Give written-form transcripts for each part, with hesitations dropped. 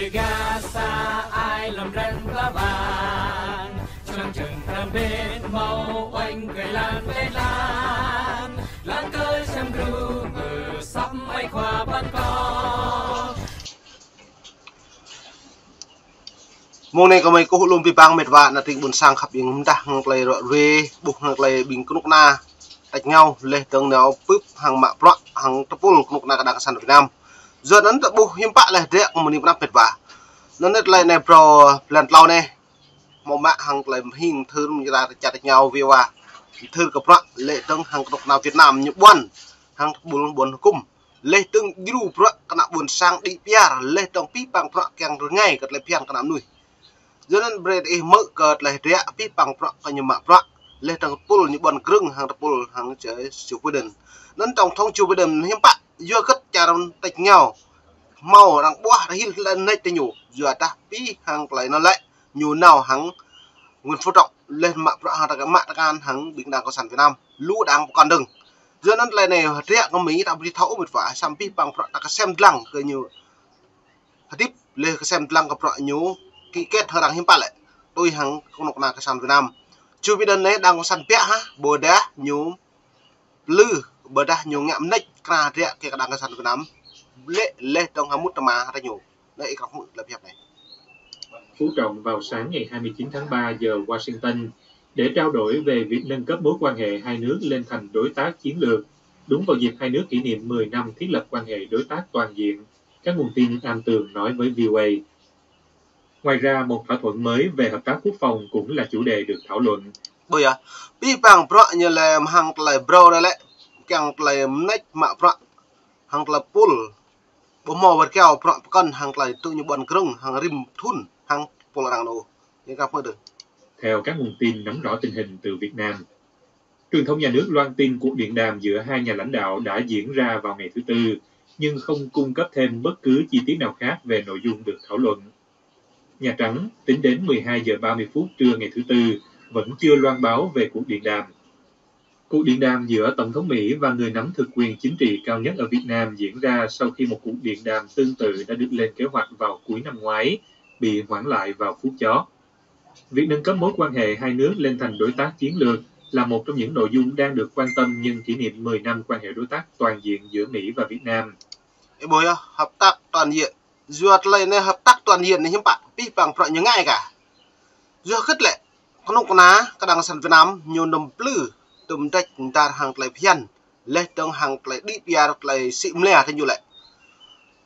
Gaza ai làm răn lá vàng trong trường làm bên màu oanh cười lan lên lan cơi xem ru sắp bay qua ban co mong này có mấy cô luôn bị băng mệt vạ là tình buồn sang khắp những ta hàng lầy rọ rê buộc hàng lầy bình cúc na tách nhau lê tầng nào púp hàng mạ plọ hàng tập pul cúc na các sản Việt Nam giờ đến tập bu hiếm bạ là đẹp một niệm năm mệt vạ nó nét lại này pro lần lâu này một mạ hàng lầy hình thư như là chặt tách nhau vìว่าthư cặp plọ lê tầng hàng cúc nào Việt Nam như buồn hàng buồn buồn cung lê tầng du plọ các nạn buồn sang đi pia lê tầng pi băng plọ càng rồi ngay các lê pian các nạn nuôi giờ nên bread mở cờ lại rẽ pi bằng pro cái như mạ pro lên tầng pul như bọn krung hàng pul hàng chơi Joe Biden nên tổng thống Joe Biden hiếm bạn vừa cất trà đồng tách nhau màu đang bua đã hít lên này tây nhủ vừa ta pi hàng lại nó lại nhủ nào hàng nguyên phú trọng lên mạ pro hàng cái mạ can hàng bình đẳng cộng sản Việt Nam lũ đang còn đừng giờ nên lại này rẽ có mỹ đã bị thấu một vài sam pi bằng pro ta xem lăng cái như tiếp lên cái xem lăng cái pro nhủ ký kết hơi đang hiếm bạn lại tôi hàng công nộp cái sản Việt Nam Joe Biden đấy đang có sẵn pẹ ha bờ đá nhú lư bờ đá nhú ngạm nách cả rẽ cái đang cái sản Việt Nam lệ trong hàng mút mà ra nhú đây các mút là việc này. Phú Trọng vào sáng ngày 29 tháng 3 giờ Washington để trao đổi về việc nâng cấp mối quan hệ hai nước lên thành đối tác chiến lược đúng vào dịp hai nước kỷ niệm 10 năm thiết lập quan hệ đối tác toàn diện, các nguồn tin am tường nói với VOA. Ngoài ra, một thỏa thuận mới về hợp tác quốc phòng cũng là chủ đề được thảo luận. Bây giờ, pi bằng pro như là hàng lại bro đây lại, càng lại nách mạ pro, hàng là pull, bộ màu vật keo pro con hàng lại tự như bọn krung, hàng rim thun, hàng pull đang nô, những các được. Theo các nguồn tin nắm rõ tình hình từ Việt Nam, truyền thông nhà nước loan tin cuộc điện đàm giữa hai nhà lãnh đạo đã diễn ra vào ngày thứ Tư, nhưng không cung cấp thêm bất cứ chi tiết nào khác về nội dung được thảo luận. Nhà Trắng tính đến 12 giờ 30 phút trưa ngày thứ Tư vẫn chưa loan báo về cuộc điện đàm. Cuộc điện đàm giữa Tổng thống Mỹ và người nắm thực quyền chính trị cao nhất ở Việt Nam diễn ra sau khi một cuộc điện đàm tương tự đã được lên kế hoạch vào cuối năm ngoái, bị hoãn lại vào phút chót. Việc nâng cấp mối quan hệ hai nước lên thành đối tác chiến lược là một trong những nội dung đang được quan tâm nhân kỷ niệm 10 năm quan hệ đối tác toàn diện giữa Mỹ và Việt Nam. Hợp tác toàn diện. Duyệt lên này hợp tác toàn diện này hiếm bạn pi bằng pro như ngay cả. Duyệt khất lệ con ông con á các đảng sản Việt Nam nhiều nằm plư tùm trách ta hàng lại phiền lên trong hàng lại đi bia lại xịm lẻ thế nhiều lệ.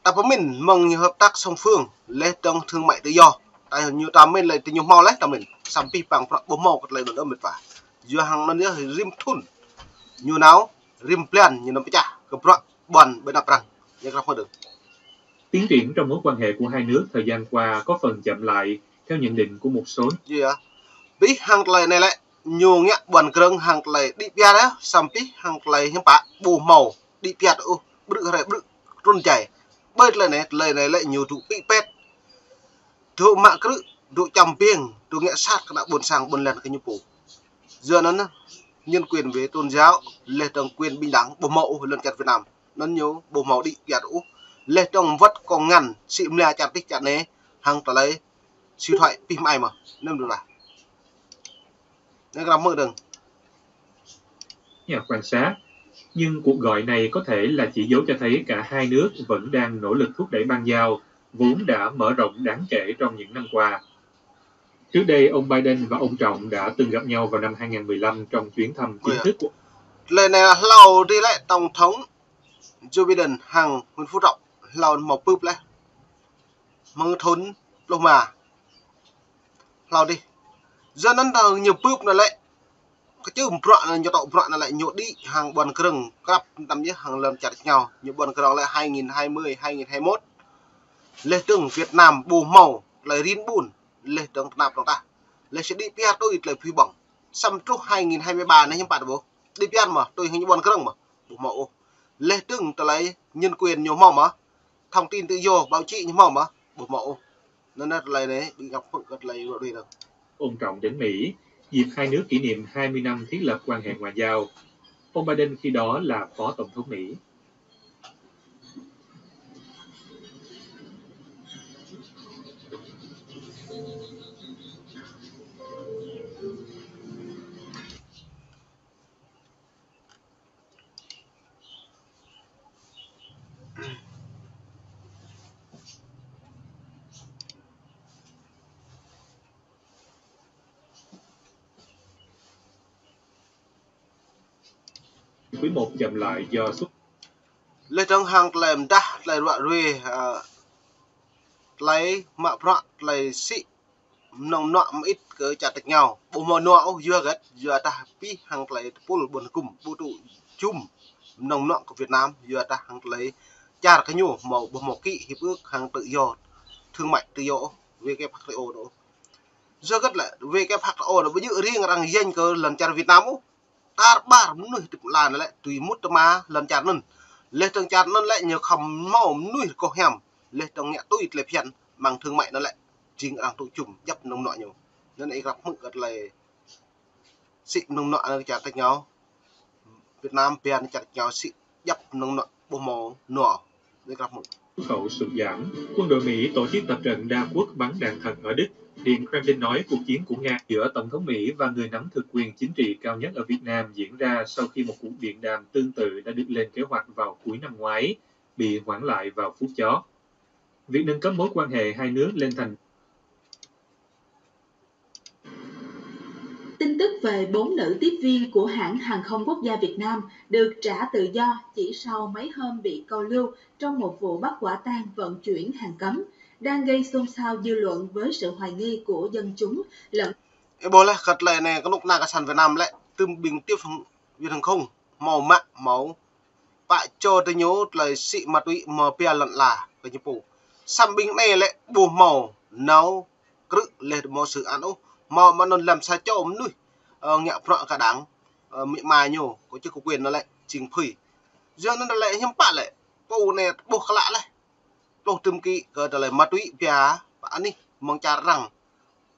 Ta có mình mong nhiều hợp tác song phương lên trong thương mại tự do. Tại nhiều ta mình lại từ nhiều màu lấy ta mình xăm pi bằng pro bốn màu lại đỡ mệt vả. Duyệt hàng nó nữa rim thun nhiều nào rim plan như nó bị chả cái pro bòn bên đập rằng nhưng không được. Tiến triển trong mối quan hệ của hai nước thời gian qua có phần chậm lại, theo nhận định của một số. Bí hàng lại này lại nhiều nhẹ buồn krung hàng lại đi bia đó, xăm bí hàng lại hiếm bạ bù màu đi bia đó, bự run chảy, bơi lại lại nhiều tụ bị pet, tụ mạ cứ tụ chầm pieng, tụ nhẹ sát các buồn sang buồn lên cái như phủ. Giờ nó nhân quyền về tôn giáo, lệ tầng quyền bình đẳng, bù màu lần chặt Việt Nam, nó nhiều bù màu đi bia đó. Lê trong vất còn ngăn xịm lea chặt tích chặt này hàng trả lấy suy thoại pim ai mà nên được là nên làm mơ đừng. Nhà quan sát, nhưng cuộc gọi này có thể là chỉ dấu cho thấy cả hai nước vẫn đang nỗ lực thúc đẩy bang giao vốn đã mở rộng đáng kể trong những năm qua. Trước đây ông Biden và ông Trọng đã từng gặp nhau vào năm 2015 trong chuyến thăm chính thức của. Lời này là lâu đi lại tổng thống Joe Biden hàng Nguyễn Phú Trọng lâu một búp lại mơ thốn lúc mà lâu đi giờ nó thờ nhiều búp là lại cái chữ bọa là nhiều tậu bọa là lại nhộn đi hàng buồn krung cặp tầm như hàng lần chặt nhau nhiều buồn krung lại 2020 2021 lê từng Việt Nam bù màu lại rin bùn lê từng nạp trong ta lê sẽ đi pia tôi lại phi bỏng xăm trúc 2023 này nhưng bạn bố đi pia mà tôi hình như buồn krung mà bù màu lê từng ta lấy nhân quyền nhiều màu mà thông tin tự do báo chí như màu mà bộ mẫu nên là lại đấy bị gặp phận gật lại rồi được. Ông Trọng đến Mỹ dịp hai nước kỷ niệm 20 năm thiết lập quan hệ ngoại giao. Ông Biden khi đó là phó tổng thống Mỹ. quý 1 chậm lại do xuất lê trong hàng làm đa lại rọa ruê lấy mạ prọ lấy sĩ nông nọ ít cỡ chặt tạch nhau bộ mò nọ dưa gật dưa ta pi hàng lấy pol buồn cùng bộ tụ chung nông nọ của Việt Nam dưa ta hàng lấy cha cái nhổ màu bộ màu kỵ hiệp ước hàng tự do thương mại tự do WTO đó dưa gật lại WTO nó với dự riêng rằng danh cỡ lần chặt Việt Nam ta ba nuôi tự là lại tùy mút ma lần chặt nên lên trong chặt nó lại nhiều khầm màu nuôi có hẻm lên trong nhẹ tôi lệ phiền bằng thương mại nó lại chính đang tụ chủng dập nông nọ nhiều nên ấy gặp mức gật lại xịn nông nọ chặt tách nhau Việt Nam bèn chặt nhau xịn dập nông nọ bộ màu nọ để gặp một khẩu sụt giảm. Quân đội Mỹ tổ chức tập trận đa quốc bắn đạn thật ở Đức. Điện Kremlin nói cuộc chiến của Nga giữa Tổng thống Mỹ và người nắm thực quyền chính trị cao nhất ở Việt Nam diễn ra sau khi một cuộc điện đàm tương tự đã được lên kế hoạch vào cuối năm ngoái, bị hoãn lại vào phút chót. Việc nâng cấp mối quan hệ hai nước lên thành Tin tức về 4 nữ tiếp viên của hãng hàng không quốc gia Việt Nam được trả tự do chỉ sau mấy hôm bị câu lưu trong một vụ bắt quả tang vận chuyển hàng cấm, đang gây xôn xao dư luận với sự hoài nghi của dân chúng lẫn. Bố lại khật lại này có lúc nào cả sàn Việt Nam lại từng bình tiếp viên hàng không màu mạ máu bại cho tôi nhớ lời xị ma túy mà bia lận là cái như bù xăm bình này lại bù màu nấu cự lên một sự ăn ô màu mà nó làm sao cho ống nuôi nhẹ phọ cả đáng miệng mai nhổ có chứ có quyền nó lại chính phỉ giờ nó lại hiếm bạn lại bù này bù khá lạ lại bù từng kỹ cơ lại ma túy bia bạn đi mong cha rằng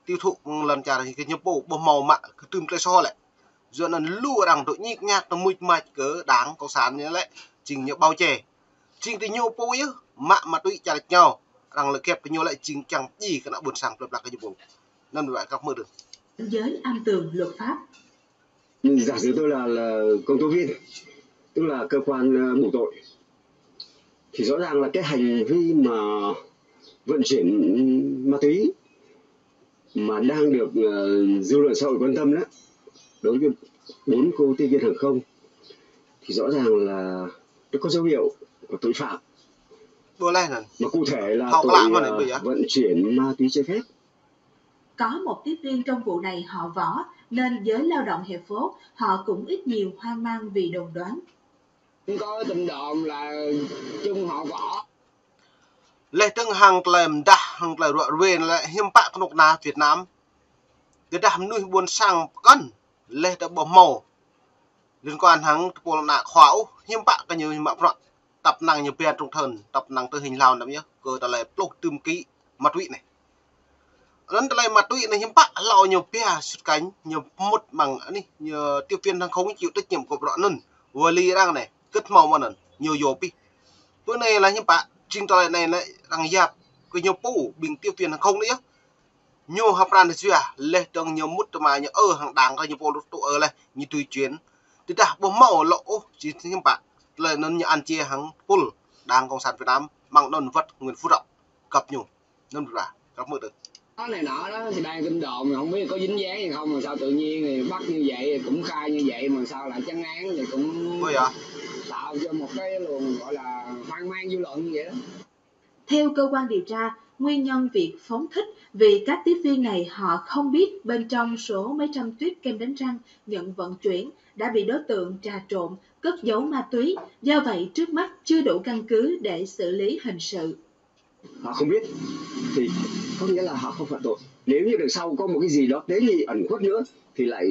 tiêu thụ lần trả thì cái nhập bộ bộ màu mạ cứ tìm cái so lại giờ là lùa rằng đội nhịp nhạc nó mùi mạch cỡ đáng có sán như lại trình nhập bao chè trình thì nhiều bố chứ mạ mà tụi trả được nhau rằng là kẹp cái nhau lại trình chẳng gì cái nào buồn sàng lập là cái nhập bộ nên vậy các mơ được giới am tường luật pháp. Giả sử tôi là công tố viên, tức là cơ quan bổ tội, thì rõ ràng là cái hành vi mà vận chuyển ma túy mà đang được dư luận xã hội quan tâm đó đối với 4 cô tiếp viên hàng không thì rõ ràng là nó có dấu hiệu của tội phạm. Mà cụ thể là tội vận chuyển ma túy trái phép. Có một tiếp viên trong vụ này họ Võ, nên giới lao động hè phố họ cũng ít nhiều hoang mang vì đồn đoán. Có tin đồn là chung họ Võ. Lê từng hàng làm đa hàng là rọi về lại hiếm bạ con nục na Việt Nam cái đam nuôi buôn sang cân lê đã bỏ màu liên quan hàng bộ nạ khóa hiếm bạ cái nhiều mà bọn tập năng nhiều bèn trong thần tập năng từ hình lao nắm nhá cơ ta lại plot tươm kỹ ma túy này lần ta lại ma túy này hiếm bạ lò nhiều bè sụt cánh nhiều một bằng này nhiều tiêu viên hàng không chịu trách nhiệm của bọn nân vừa ly đang này cất màu mà nần nhiều dầu pi bữa này là hiếm bạ trình tòa này lại đang dạp cái nhiềuปูbình tiêu viên hàng không nữa nhiều họcran được lê trong nhiều mút mà nhiều hàng đảng cái nhiều bộ tụ ở này như tùy chuyến thì đã bộ màu lộ chỉ thêm bạn lời nên như ăn chia hàng full đảng cộng sản Việt Nam mang đơn vật Nguyễn Phú Trọng cập nhung nên được là các mơ được cái này nọ đó thì đang tin đồn không biết có dính dáng gì không mà sao tự nhiên thì bắt như vậy cũng khai như vậy mà sao lại chấn án thì cũng tạo cho một cái luồng gọi là hoang mang dư luận như vậy đó. Theo cơ quan điều tra, nguyên nhân việc phóng thích vì các tiếp viên này họ không biết bên trong số mấy trăm tuyếp kem đánh răng nhận vận chuyển đã bị đối tượng trà trộn, cất giấu ma túy, do vậy trước mắt chưa đủ căn cứ để xử lý hình sự. Họ không biết thì có nghĩa là họ không phạm tội. Nếu như đằng sau có một cái gì đó tế nhị ẩn khuất nữa thì lại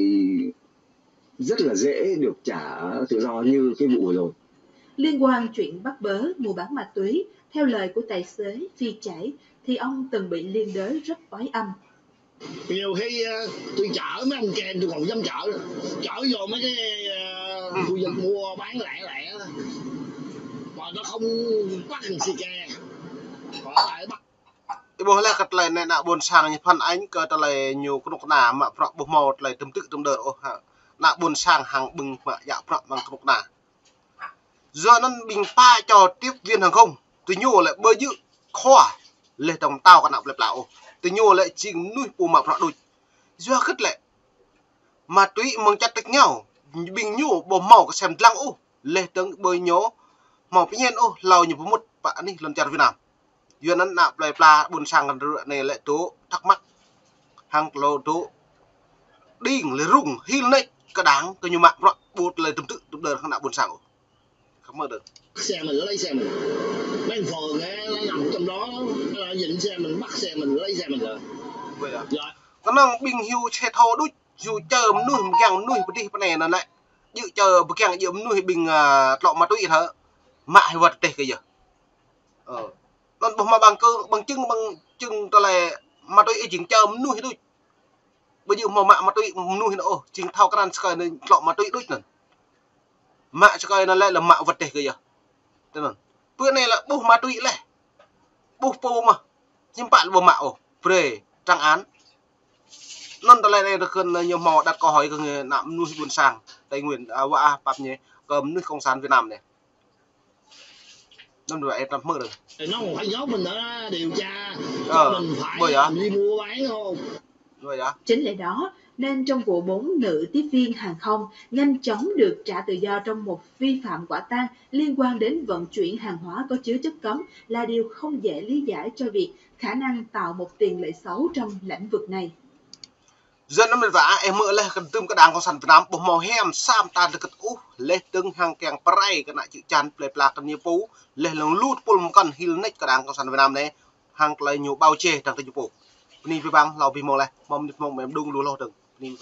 rất là dễ được trả tự do như cái vụ vừa rồi. Liên quan chuyện bắt bớ mua bán ma túy, theo lời của tài xế Phi Chảy thì ông từng bị liên đới rất oái âm. Nhiều khi tôi chở mấy ông kèm tôi còn dám chở vô mấy cái khu vực mua bán lẻ mà nó không bắt hình xì ke có lại bắt bố lại cắt lại này nạ buồn sang như phần ánh cơ ta lại nhiều cái nục nà mà phọ bố màu lại tầm tự tầm đợt nạ buồn sang hàng bừng mà dạ phọ bằng nục nà giờ nó bình pha cho tiếp viên hàng không tôi nhô lại bơi dữ khoa lê đồng tao cả nạp lẹp lão tôi nhô lại trình nuôi bù mà phọ đôi giờ khất lại mà túy mong chặt tách nhau bình nhô bố màu cái xem lăng ô leh teng bơi nhố mau penyen oh lau như một bạn đi lần chặt Việt Nam duyênนั้นnạp lại pla buồn sangกันnày lại tố thắc mắc hàng lô tố điเลยรุ่งฮิลnày cái đáng cái nhiều mạng đó bộtเลยtụm tự tụm đời không nạp buồn sang không mơ được xe mình lấy xe mình mấy phường á nó nằm trong đó nó dịnh xe mình bắt xe mình lấy xe mình rồi vậy à rồi cái năng bình hiu che thô đút dù chờ nuôi một gang nuôi một đi bên này là lại dự chờ một gang dự nuôi bình lọ ma túy thế mại vật để cái gì còn mà bằng cơ bằng chưng ta là ma túy chính chờ nuôi đôi bây giờ mà ma túy nuôi nó chính thao cái ăn sky này lọ ma túy đôi nè mạ sky nó lại là mạ vật để cái gì thế nên bữa này là bố ma túy này bố po mà nhưng bạn bố mạo về trang án non ta lại đây được hơn nhiều mò đặt câu hỏi cái người nạm nuôi buôn sang tây nguyên wa bắp nhé cầm nuôi không sản Việt Nam này non rồi em làm mơ được nó còn phải giấu mình nữa điều tra cho mình phải đi mua bán không vậy đó chính lẽ đó nên trong vụ 4 nữ tiếp viên hàng không nhanh chóng được trả tự do trong một vi phạm quả tang liên quan đến vận chuyển hàng hóa có chứa chất cấm là điều không dễ lý giải cho việc khả năng tạo một tiền lệ xấu trong lĩnh vực này. Dân nó mình vả em mơ lên cần tươm cái đảng cộng sản Việt Nam bộ màu hem sam ta được cái lên từng hàng kèng pray cái nại chữ chan plei pla cái nhiều phú lên lòng lút pol một con hil neck cái đảng cộng sản Việt Nam này hàng lấy nhiều bao che trong cái chụp bộ ni vi bang lau vi mô này mong em đung lúa lo từng ni